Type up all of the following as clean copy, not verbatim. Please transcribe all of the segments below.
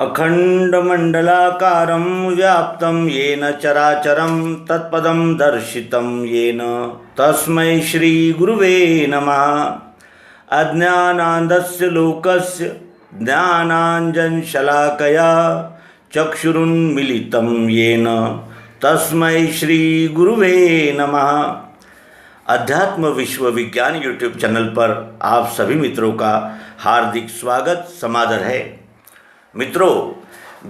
अखण्डमण्डलाकारं व्याप्तं येन चराचरं तत्पदं दर्शितं येन तस्मै श्रीगुरुवे नमः। अज्ञानान्धस्य लोकस्य ज्ञानाञ्जनशलाकया चक्षुरुन्मीलितं येन तस्मै श्रीगुरुवे नमः। अध्यात्म विश्व विज्ञान यूट्यूब चैनल पर आप सभी मित्रों का हार्दिक स्वागत समादर है। मित्रों,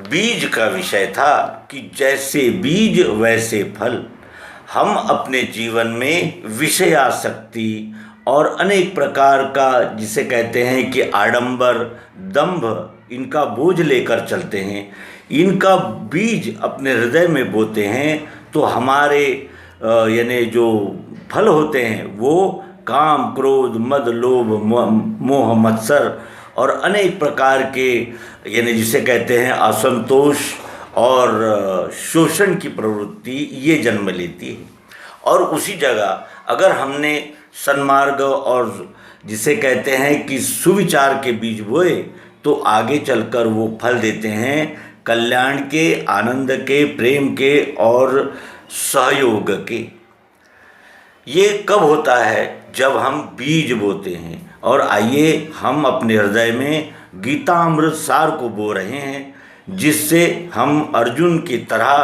बीज का विषय था कि जैसे बीज वैसे फल। हम अपने जीवन में विषयासक्ति और अनेक प्रकार का जिसे कहते हैं कि आडंबर, दंभ, इनका बोझ लेकर चलते हैं। इनका बीज अपने हृदय में बोते हैं तो हमारे यानी जो फल होते हैं वो काम, क्रोध, मद, लोभ, मोह, मत्सर और अनेक प्रकार के यानी जिसे कहते हैं असंतोष और शोषण की प्रवृत्ति ये जन्म लेती है। और उसी जगह अगर हमने सन्मार्ग और जिसे कहते हैं कि सुविचार के बीज बोए तो आगे चलकर वो फल देते हैं कल्याण के, आनंद के, प्रेम के और सहयोग के। ये कब होता है? जब हम बीज बोते हैं। और आइए हम अपने हृदय में गीतामृत सार को बो रहे हैं, जिससे हम अर्जुन की तरह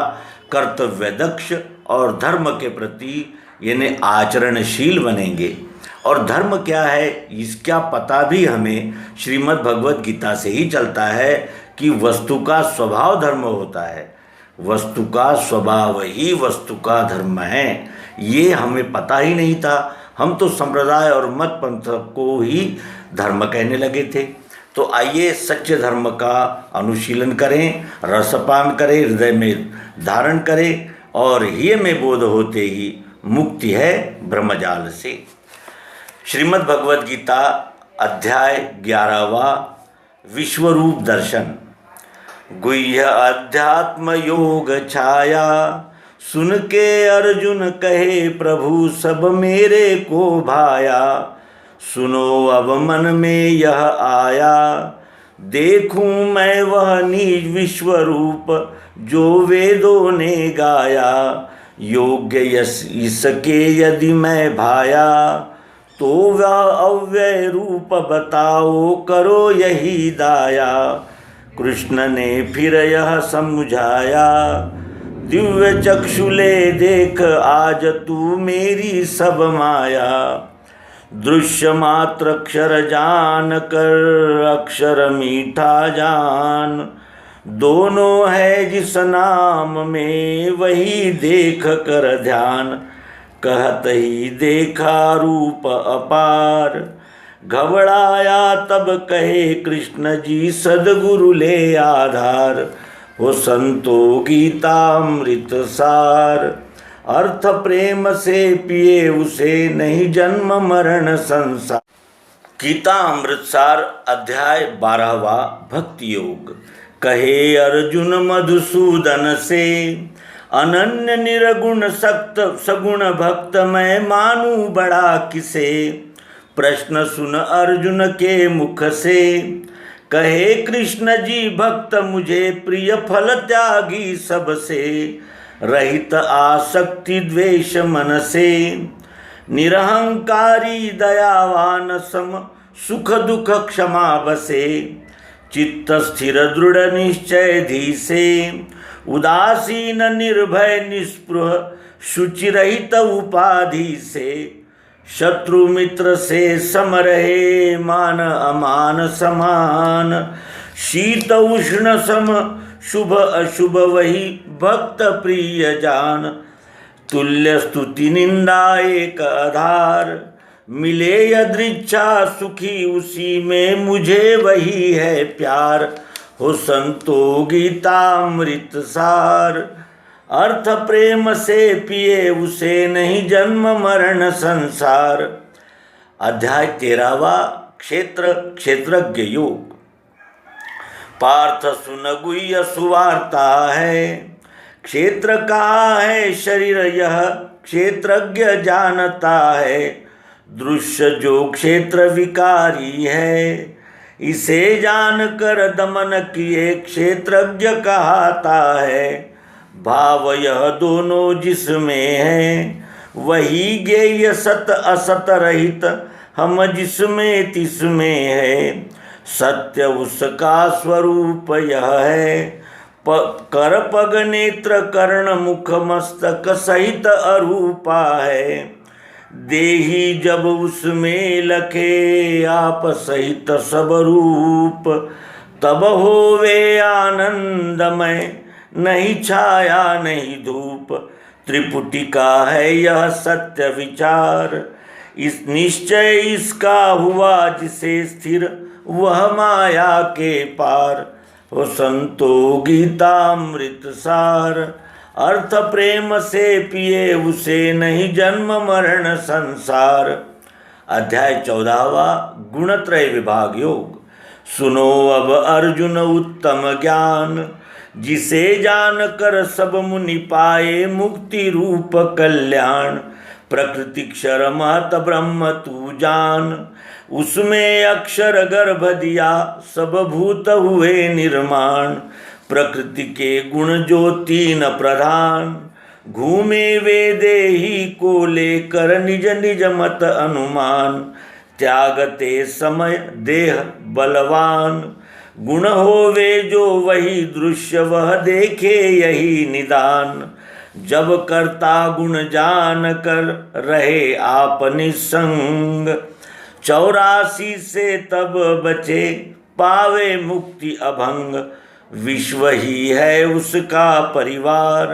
कर्तव्यदक्ष और धर्म के प्रति यानी आचरणशील बनेंगे। और धर्म क्या है इसका पता भी हमें श्रीमद् भगवद गीता से ही चलता है कि वस्तु का स्वभाव धर्म होता है। वस्तु का स्वभाव ही वस्तु का धर्म है। ये हमें पता ही नहीं था। हम तो संप्रदाय और मत पंथ को ही धर्म कहने लगे थे। तो आइए सच्चे धर्म का अनुशीलन करें, रसपान करें, हृदय में धारण करें और ये में बोध होते ही मुक्ति है ब्रह्मजाल से। श्रीमद् भगवद गीता अध्याय 11वां विश्वरूप दर्शन। गुह्य अध्यात्म योग छाया, सुन के अर्जुन कहे प्रभु सब मेरे को भाया। सुनो अब मन में यह आया, देखूं मैं वह निज विश्वरूप जो वेदों ने गाया। योग्य इसके यदि मैं भाया, तो वह अव्यय रूप बताओ करो यही दाया। कृष्ण ने फिर यह समझाया, दिव्य चक्षुले देख आज तू मेरी सब माया। दृश्य मात्र अक्षर जान कर अक्षर मीठा जान। दोनों है जिस नाम में वही देख कर ध्यान। कहत ही देखा रूप अपार, घबराया तब कहे कृष्ण जी सद्गुरु ले आधार। हो संतो गीतामृत सार, अर्थ प्रेम से पिए उसे नहीं जन्म मरण संसार। गीता अमृतसार अध्याय 12वां भक्ति योग। कहे अर्जुन मधुसूदन से, अनन्य निरगुण सक्त सगुण भक्त मैं मानू बड़ा किसे। प्रश्न सुन अर्जुन के मुख से, कहे कृष्ण जी भक्त मुझे प्रिय फल त्यागी सबसे। रहित आसक्ति द्वेष मन से, निरहंकारी दयावान सम सुख दुख क्षमा बसे। चित्त स्थिर दृढ़ निश्चय धी से, उदासीन निर्भय निस्पृह शुचि रहित उपाधि से। शत्रु मित्र से सम रहे मान अमान समान। शीत उष्ण सम शुभ अशुभ वही भक्त प्रिय जान। तुल्य स्तुति निंदा एक आधार, मिले यदृच्छा सुखी उसी में मुझे वही है प्यार। हो संतो गीतामृत सार, अर्थ प्रेम से पिए उसे नहीं जन्म मरण संसार। अध्याय 13वां क्षेत्रज्ञ योग। पार्थ सुन गुह्य सुवार्ता है, क्षेत्र का है शरीर यह क्षेत्रज्ञ जानता है। दृश्य जो क्षेत्र विकारी है, इसे जानकर दमन किए क्षेत्रज्ञ कहाता है। भाव यह दोनों जिसमें है, वही ज्ञेय सत असत रहित हम जिसमें तिसमें है। सत्य उसका स्वरूप यह है, कर पग नेत्र कर्ण मुख मस्तक सहित अरूपा है। देही जब उसमें लखे आप सहित सब रूप, तब होवे आनंदमय नहीं छाया नहीं धूप। त्रिपुटिका है यह सत्य विचार, इस निश्चय इसका हुआ जिसे स्थिर वह माया के पार। हो संतो गीतामृत सार, अर्थ प्रेम से पिए उसे नहीं जन्म मरण संसार। अध्याय 14वां गुणत्रय विभाग योग। सुनो अब अर्जुन उत्तम ज्ञान, जिसे जान कर सब मुनि पाए मुक्ति रूप कल्याण। प्रकृति क्षर महत ब्रह्म तू जान, उसमें अक्षर गर्भ दिया सब भूत हुए निर्माण। प्रकृति के गुण जो तीन प्रधान, घूमे वे देही को लेकर निज निज मत अनुमान। त्यागते समय देह बलवान, गुण होवे जो वही दृश्य वह देखे यही निदान। जब करता गुण जान कर रहे आप निसंग, 84 से तब बचे पावे मुक्ति अभंग। विश्व ही है उसका परिवार,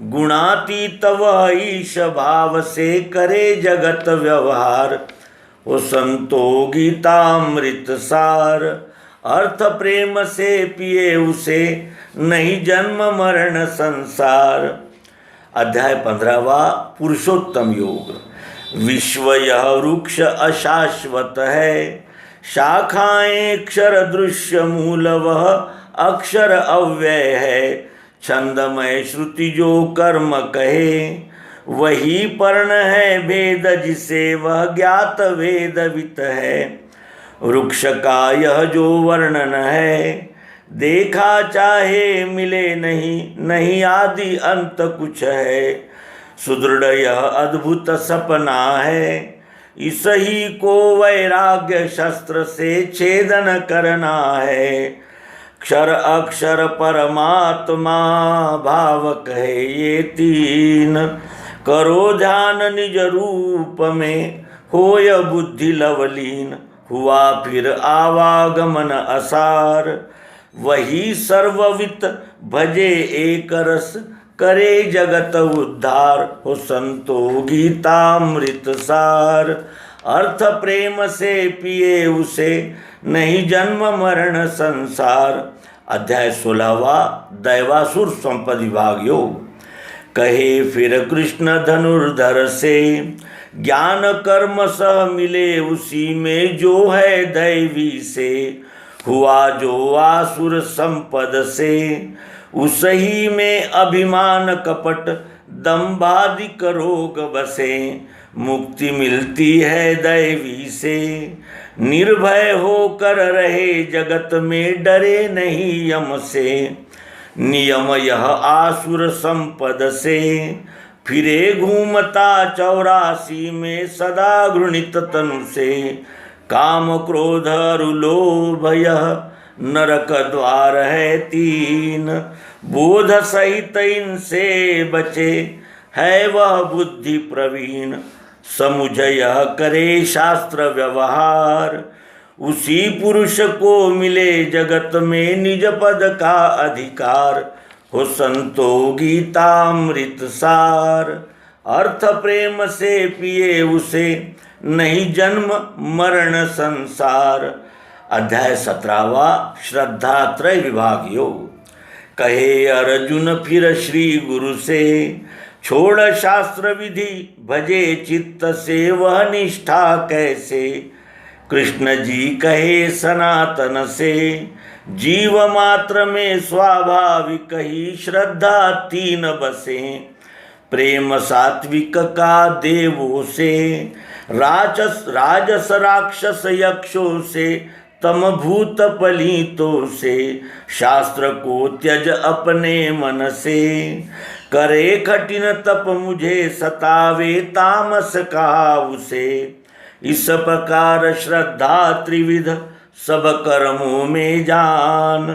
गुणातीत वह ईश भाव से करे जगत व्यवहार। वो संतो गीतामृत सार, अर्थ प्रेम से पिए उसे नहीं जन्म मरण संसार। अध्याय 15वां पुरुषोत्तम योग। विश्व यह वृक्ष अशाश्वत है, शाखाएं क्षर दृश्य मूल वह अक्षर अव्यय है। छंदमय श्रुति जो कर्म कहे, वही पर्ण है भेद जिसे वह ज्ञात वेदवित है। वृक्ष का यह जो वर्णन है, देखा चाहे मिले नहीं आदि अंत कुछ है। सुदृढ़ यह अद्भुत सपना है, इस ही को वैराग्य शस्त्र से छेदन करना है। क्षर अक्षर परमात्मा भावक है ये तीन, करो ध्यान निज रूप में होय बुद्धि लवलीन। हुआ फिर आवागमन असार, वही सर्ववित भजे एक रस करे जगत उद्धार। हो संतो गीतामृत सार, अर्थ प्रेम से पिए उसे नहीं जन्म मरण संसार। अध्याय 16वां दैवासुर संपद विभाग योग। कहे फिर कृष्ण धनुर्धर से, ज्ञान कर्म सह मिले उसी में जो है दैवी से। हुआ जो आसुर संपद से, उसही में अभिमान कपट दंभादिक रोग बसे। मुक्ति मिलती है दैवी से, निर्भय होकर रहे जगत में डरे नहीं यम से। नियम यह आसुर संपद से, फिरे घूमता 84 में सदा घृणित तनु से। काम क्रोध लोभ यह नरक द्वार है तीन, बोध सहित इनसे बचे है वह बुद्धि प्रवीण। समुझ यह करे शास्त्र व्यवहार, उसी पुरुष को मिले जगत में निज पद का अधिकार। हो संतो गीतामृत सार, अर्थ प्रेम से पिए उसे नहीं जन्म मरण संसार। अध्याय 17वां श्रद्धा त्रय विभाग योग। कहे अर्जुन फिर श्री गुरु से, छोड़ शास्त्र विधि भजे चित्त से वह निष्ठा कैसे। कृष्ण जी कहे सनातन से, जीव मात्र में स्वाभाविक ही श्रद्धा तीन बसे। प्रेम सात्विक का देवों से, राजस राक्षस यक्षों से तम भूत पलीतों से, शास्त्र को त्यज अपने मन से। करे कठिन तप मुझे सतावे, तामस कहा उसे। इस प्रकार श्रद्धा त्रिविध, सब कर्मों में जान।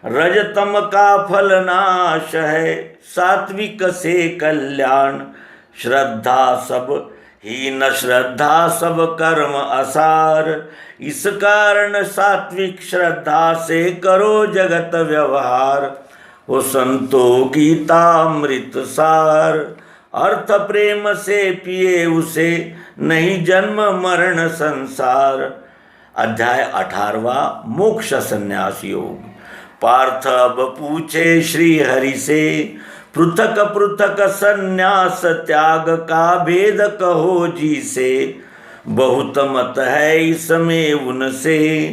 रजतम का फल नाश है, सात्विक से कल्याण। श्रद्धा सब हीन श्रद्धा सब कर्म असार। इस कारण सात्विक श्रद्धा से करो जगत व्यवहार। हो संतो गीतामृत सार, अर्थ प्रेम से पिए उसे, नहीं जन्म मरण संसार। अध्याय 18वां, मोक्ष संन्यास योग। पार्थ अब पूछे श्री हरि से, पृथक पृथक संन्यास त्याग का भेद कहो जी से। बहुत मत है इसमें उनसे,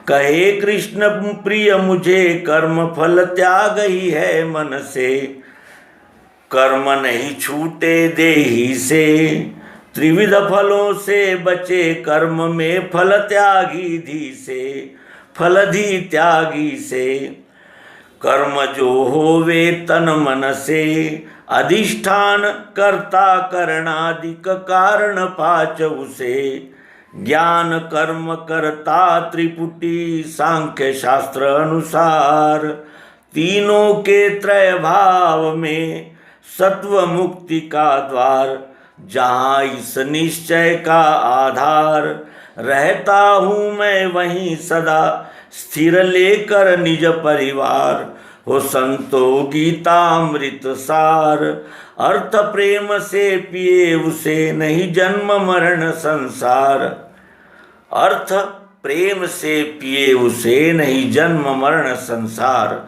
कहे कृष्ण प्रिय मुझे, कर्म फल त्याग ही है मन से। कर्म नहीं छूटे देही से, त्रिविध फलों से बचे, कर्म में फल त्यागी धी से, फलधी त्यागी से। कर्म जो होवे तन मन से, अधिष्ठान कर्ता करणादिक कारण पाच उसे। ज्ञान कर्म करता त्रिपुटी, सांख्य शास्त्र अनुसार। तीनों के त्रय भाव में, सत्व मुक्ति का द्वार। जहाँ इस निश्चय का आधार, रहता हूँ मैं वहीं सदा, स्थिर लेकर निज परिवार। हो संतो गीतामृत सार, अर्थ प्रेम से पिए उसे, नहीं जन्म मरण संसार। अर्थ प्रेम से पिए उसे, नहीं जन्म मरण संसार।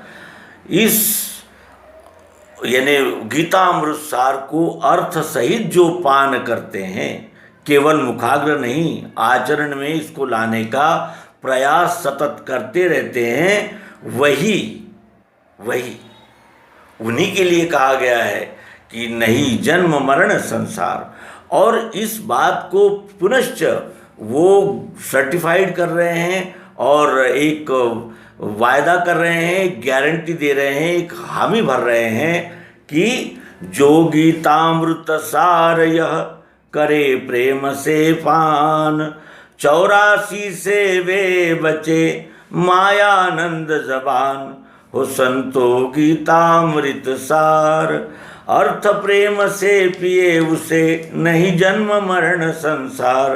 इस यानी गीतामृत सार को अर्थ सहित जो पान करते हैं, केवल मुखाग्र नहीं, आचरण में इसको लाने का प्रयास सतत करते रहते हैं, वही उन्हीं के लिए कहा गया है कि नहीं जन्म मरण संसार। और इस बात को पुनश्च वो सर्टिफाइड कर रहे हैं और एक वायदा कर रहे हैं, गारंटी दे रहे हैं, एक हामी भर रहे हैं कि जो गीतामृत सार यह, करे प्रेम से पान। 84 से वे बचे, मायानंद जबान। हो संतो गीतामृत सार, अर्थ प्रेम से पिए उसे, नहीं जन्म मरण संसार।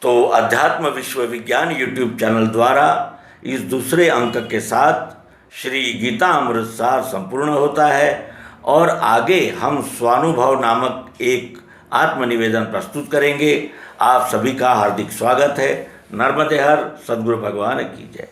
तो अध्यात्म विश्व विज्ञान यूट्यूब चैनल द्वारा इस दूसरे अंक के साथ श्री गीतामृत सार संपूर्ण होता है और आगे हम स्वानुभव नामक एक आत्मनिवेदन प्रस्तुत करेंगे। आप सभी का हार्दिक स्वागत है। नर्मदे हर, सद्गुरु भगवान की जय।